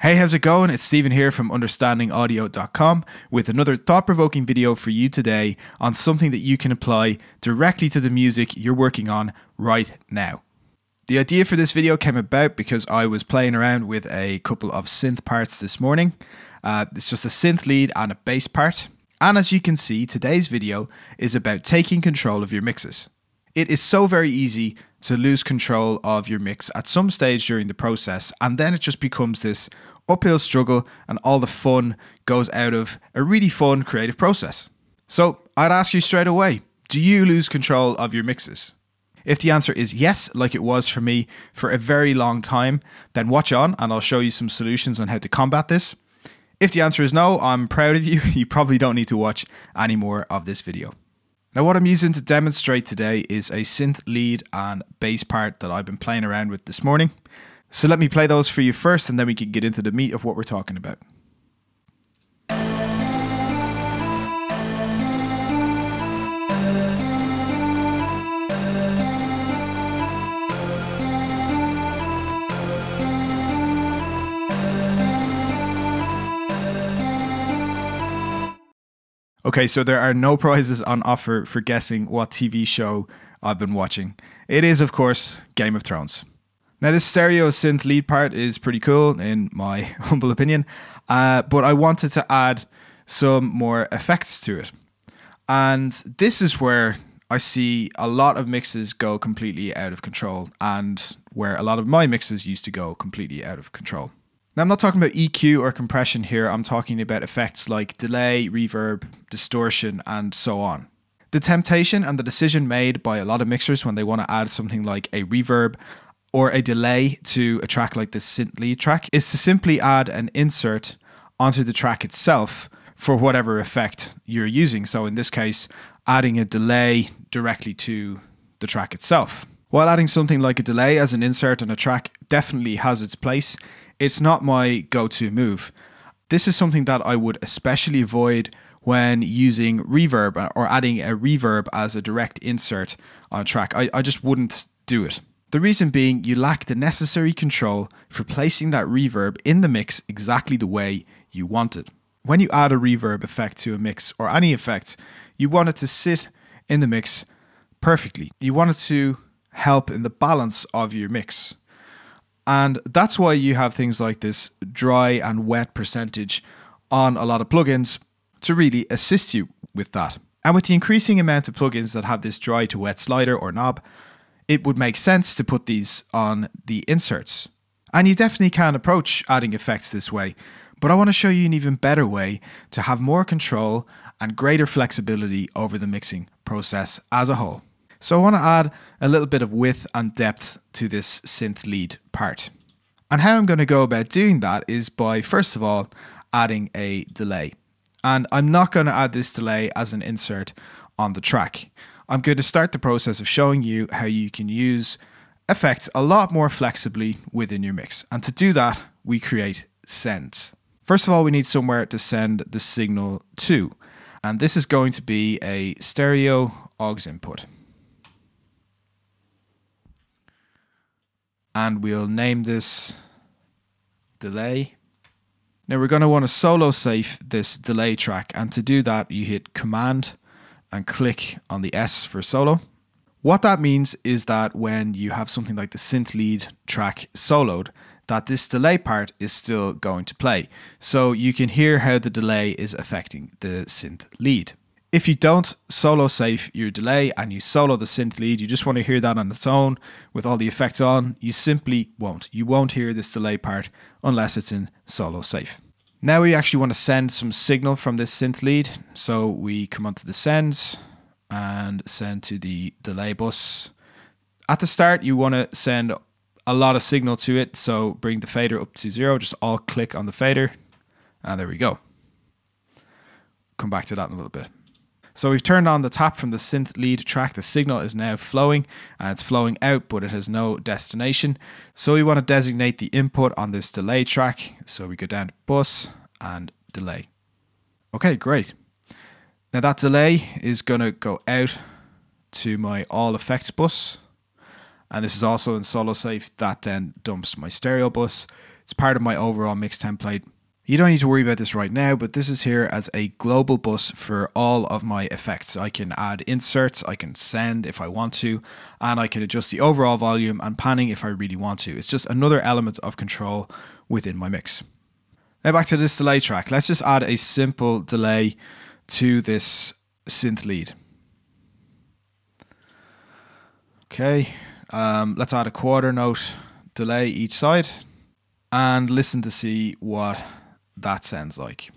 Hey, how's it going? It's Stephen here from understandingaudio.com with another thought-provoking video for you today on something that you can apply directly to the music you're working on right now. The idea for this video came about because I was playing around with a couple of synth parts this morning. It's just a synth lead and a bass part. And as you can see, today's video is about taking control of your mixes. It is so very easy to lose control of your mix at some stage during the process, and then it just becomes this uphill struggle and all the fun goes out of a really fun creative process. So I'd ask you straight away, do you lose control of your mixes? If the answer is yes, like it was for me for a very long time, then watch on and I'll show you some solutions on how to combat this. If the answer is no, I'm proud of you. You probably don't need to watch any more of this video. Now what I'm using to demonstrate today is a synth lead and bass part that I've been playing around with this morning. So let me play those for you first and then we can get into the meat of what we're talking about. Okay, so there are no prizes on offer for guessing what TV show I've been watching. It is, of course, Game of Thrones. Now, this stereo synth lead part is pretty cool, in my humble opinion, but I wanted to add some more effects to it. And this is where I see a lot of mixes go completely out of control, and where a lot of my mixes used to go completely out of control. Now, I'm not talking about EQ or compression here. I'm talking about effects like delay, reverb, distortion, and so on. The temptation and the decision made by a lot of mixers when they want to add something like a reverb or a delay to a track like this synth lead track is to simply add an insert onto the track itself for whatever effect you're using. So in this case, adding a delay directly to the track itself. While adding something like a delay as an insert on a track definitely has its place, it's not my go-to move. This is something that I would especially avoid when using reverb or adding a reverb as a direct insert on a track. I just wouldn't do it. The reason being, you lack the necessary control for placing that reverb in the mix exactly the way you want it. When you add a reverb effect to a mix or any effect, you want it to sit in the mix perfectly. You want it to help in the balance of your mix. And that's why you have things like this dry and wet percentage on a lot of plugins to really assist you with that. And with the increasing amount of plugins that have this dry to wet slider or knob, it would make sense to put these on the inserts. And you definitely can approach adding effects this way, but I want to show you an even better way to have more control and greater flexibility over the mixing process as a whole. So I want to add a little bit of width and depth to this synth lead part. And how I'm going to go about doing that is by, first of all, adding a delay. And I'm not going to add this delay as an insert on the track. I'm going to start the process of showing you how you can use effects a lot more flexibly within your mix. And to do that, we create sends. First of all, we need somewhere to send the signal to. And this is going to be a stereo aux input. And we'll name this delay. Now we're going to want to solo safe this delay track, and to do that you hit Command and click on the S for solo. What that means is that when you have something like the synth lead track soloed, that this delay part is still going to play. So you can hear how the delay is affecting the synth lead. If you don't solo safe your delay and you solo the synth lead, you just want to hear that on its own with all the effects on, you simply won't. You won't hear this delay part unless it's in solo safe. Now we actually want to send some signal from this synth lead. So we come onto the sends and send to the delay bus. At the start, you want to send a lot of signal to it. So bring the fader up to 0, just all click on the fader. And there we go. Come back to that in a little bit. So we've turned on the tap from the synth lead track. The signal is now flowing and it's flowing out, but it has no destination. So we want to designate the input on this delay track. So we go down to bus and delay. Okay, great. Now that delay is going to go out to my all effects bus. And this is also in solo safe. That then dumps my stereo bus It's part of my overall mix template. You don't need to worry about this right now, but this is here as a global bus for all of my effects. I can add inserts, I can send if I want to, and I can adjust the overall volume and panning if I really want to. It's just another element of control within my mix. Now back to this delay track. Let's just add a simple delay to this synth lead. Okay, let's add a quarter note delay each side and listen to see what that sounds like.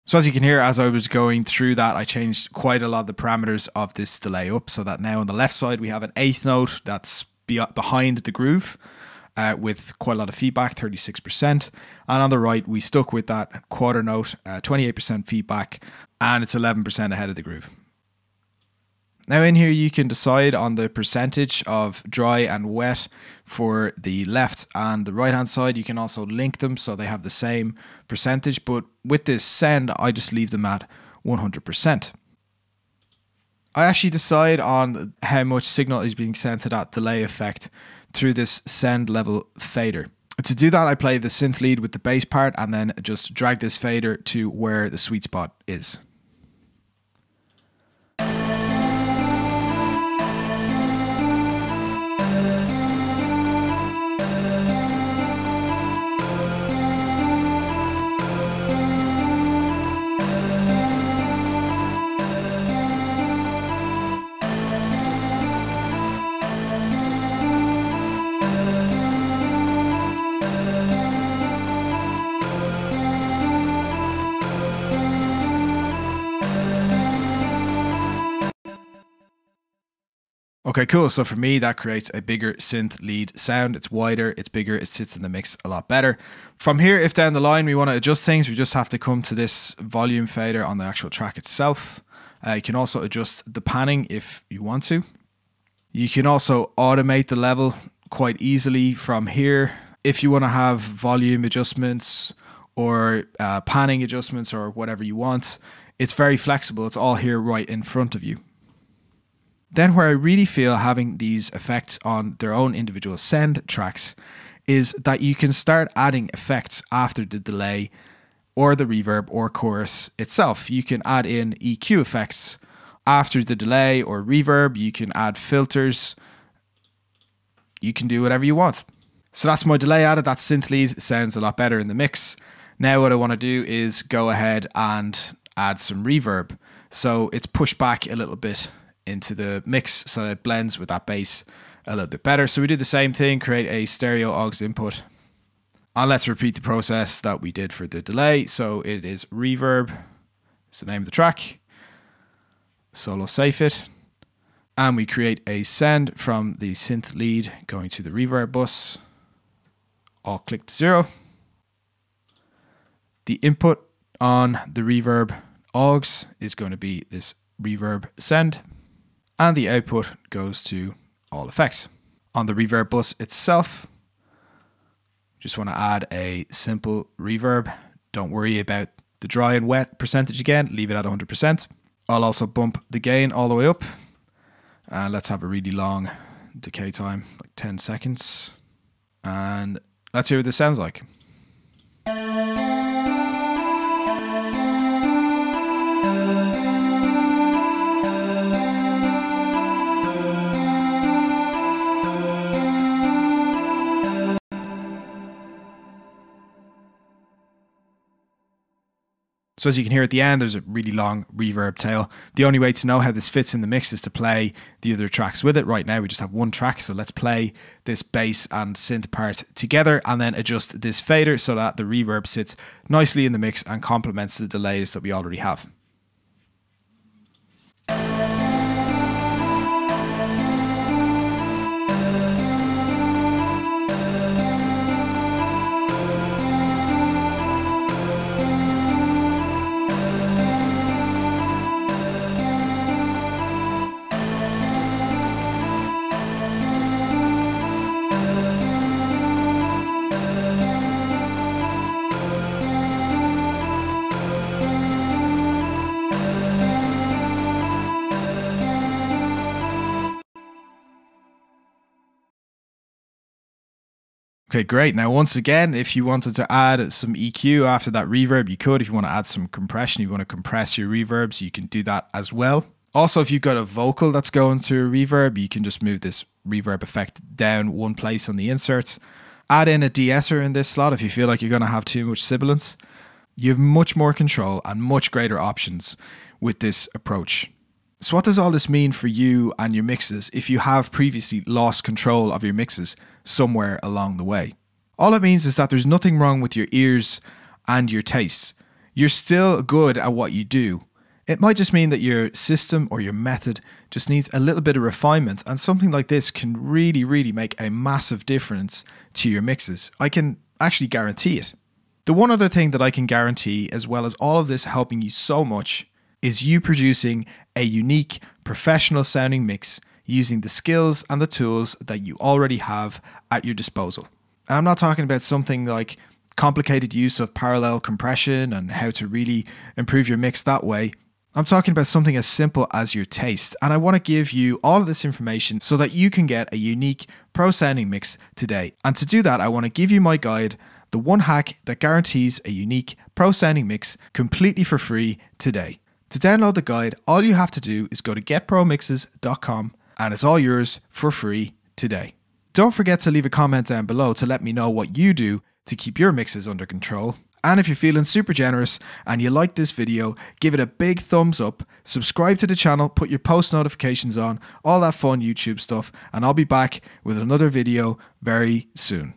So as you can hear, as I was going through that, I changed quite a lot of the parameters of this delay up so that now on the left side, we have an eighth note that's behind the groove with quite a lot of feedback, 36%. And on the right, we stuck with that quarter note, 28% feedback, and it's 11% ahead of the groove. Now in here, you can decide on the percentage of dry and wet for the left and the right hand side. You can also link them so they have the same percentage, but with this send, I just leave them at 100%. I actually decide on how much signal is being sent to that delay effect through this send level fader. To do that, I play the synth lead with the bass part and then just drag this fader to where the sweet spot is. Okay, cool. So for me, that creates a bigger synth lead sound. It's wider, it's bigger, it sits in the mix a lot better. From here, if down the line we want to adjust things, we just have to come to this volume fader on the actual track itself. You can also adjust the panning if you want to. You can also automate the level quite easily from here. If you want to have volume adjustments or panning adjustments or whatever you want, it's very flexible. It's all here right in front of you. Then where I really feel having these effects on their own individual send tracks is that you can start adding effects after the delay or the reverb or chorus itself. You can add in EQ effects after the delay or reverb. You can add filters. You can do whatever you want. So that's my delay added. That synth lead sounds a lot better in the mix. Now what I want to do is go ahead and add some reverb. So it's pushed back a little bit into the mix so that it blends with that bass a little bit better. So we do the same thing, create a stereo aux input. And let's repeat the process that we did for the delay. So it is reverb, it's the name of the track, solo safe it, and we create a send from the synth lead going to the reverb bus, all click to 0. The input on the reverb aux is going to be this reverb send, and the output goes to all effects. On the reverb bus itself, just want to add a simple reverb. Don't worry about the dry and wet percentage again, leave it at 100%. I'll also bump the gain all the way up. And let's have a really long decay time, like 10 seconds. And let's hear what this sounds like. So as you can hear at the end, there's a really long reverb tail. The only way to know how this fits in the mix is to play the other tracks with it. Right now we just have one track, so let's play this bass and synth part together and then adjust this fader so that the reverb sits nicely in the mix and complements the delays that we already have. Okay, great. Now, once again, if you wanted to add some EQ after that reverb, you could. If you want to add some compression, you want to compress your reverbs, you can do that as well. Also, if you've got a vocal that's going through a reverb, you can just move this reverb effect down one place on the inserts. Add in a de-esser in this slot if you feel like you're going to have too much sibilance. You have much more control and much greater options with this approach. So what does all this mean for you and your mixes if you have previously lost control of your mixes somewhere along the way? All it means is that there's nothing wrong with your ears and your tastes. You're still good at what you do. It might just mean that your system or your method just needs a little bit of refinement, and something like this can really, really make a massive difference to your mixes. I can actually guarantee it. The one other thing that I can guarantee, as well as all of this helping you so much, is you producing a unique, professional sounding mix using the skills and the tools that you already have at your disposal. And I'm not talking about something like complicated use of parallel compression and how to really improve your mix that way. I'm talking about something as simple as your taste, and I want to give you all of this information so that you can get a unique pro sounding mix today. And to do that, I want to give you my guide, the one hack that guarantees a unique pro sounding mix completely for free today. To download the guide, all you have to do is go to getpromixes.com and it's all yours for free today. Don't forget to leave a comment down below to let me know what you do to keep your mixes under control. And if you're feeling super generous and you like this video, give it a big thumbs up, subscribe to the channel, put your post notifications on, all that fun YouTube stuff, and I'll be back with another video very soon.